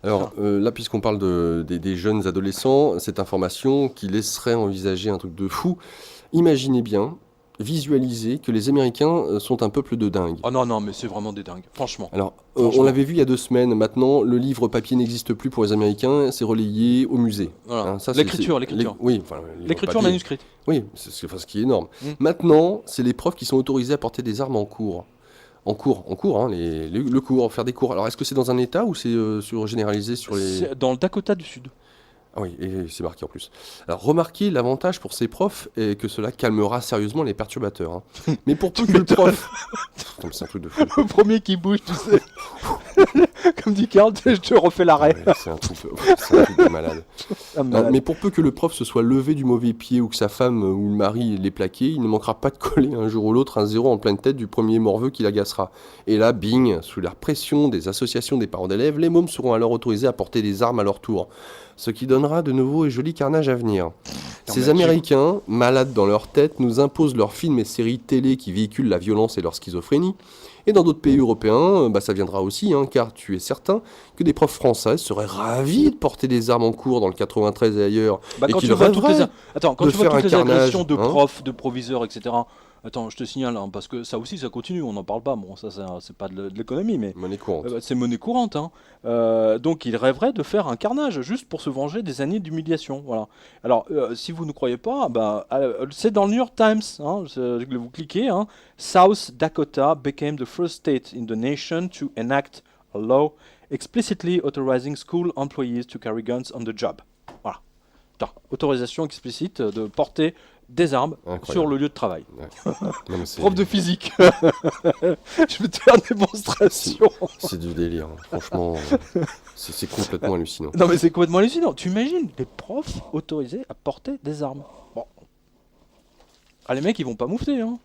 Alors là, puisqu'on parle des jeunes adolescents, cette information qui laisserait envisager un truc de fou, imaginez bien, visualisez que les Américains sont un peuple de dingues. Oh non, non, mais c'est vraiment des dingues. Franchement. Alors, on Franchement. l'avait vu il y a 2 semaines, maintenant, le livre papier n'existe plus pour les Américains, c'est relayé au musée. Voilà. Hein, ça, L'écriture, l'écriture. Oui, enfin, le livre L'écriture papier. manuscrite. Oui, enfin, ce qui est énorme. Mm. Maintenant, c'est les profs qui sont autorisés à porter des armes en cours. En cours, hein, le cours, faire des cours. Alors, est-ce que c'est dans un État ou c'est généralisé sur les... C'est dans le Dakota du Sud. Ah oui, et c'est marqué en plus. Alors, remarquez, l'avantage pour ces profs est que cela calmera sérieusement les perturbateurs. Hein. Mais pour peu que le prof... Putain, mais c'est un truc de fou. Le premier qui bouge, tu sais. Comme dit Karl, je te refais l'arrêt. Ouais, c'est un truc de malade. Ah, Non, malade. mais pour peu que le prof se soit levé du mauvais pied ou que sa femme ou le mari l'ait plaqué, il ne manquera pas de coller un jour ou l'autre un zéro en pleine tête du premier morveux qui l'agacera. Et là, bing, sous la pression des associations des parents d'élèves, les mômes seront alors autorisés à porter des armes à leur tour. Ce qui donnera de nouveaux et jolis carnages à venir. Ces mais Américains, malades dans leur tête, nous imposent leurs films et séries télé qui véhiculent la violence et leur schizophrénie. Et dans d'autres pays européens, ça viendra aussi, hein, car tu es certain que des profs françaises seraient ravis de porter des armes en cours dans le 93 et ailleurs, Bah, et quand qu'ils tu vois toutes les... rêveraient Attends, quand de tu vois faire un toutes les carnage, agressions de hein. profs, de proviseurs, etc. Attends, je te signale, hein, parce que ça aussi, ça continue, on n'en parle pas. Bon, ça, c'est pas de l'économie, mais Monnaie courante. c'est monnaie courante. Hein. Donc, ils rêveraient de faire un carnage, juste pour se venger des années d'humiliation. Voilà. Alors, si vous ne croyez pas, bah, c'est dans le New York Times. Hein, vous cliquez. Hein, South Dakota became the first state in the nation to enact a law explicitly authorizing school employees to carry guns on the job. Voilà. Putain, autorisation explicite de porter des armes Incroyable. sur le lieu de travail. Ouais. Non, mais Prof de physique. Je vais te faire une démonstration. c'est du délire, hein. Franchement, c'est complètement hallucinant. Non mais c'est complètement hallucinant. Tu imagines les profs autorisés à porter des armes. Bon. Ah les mecs ils vont pas moufter hein.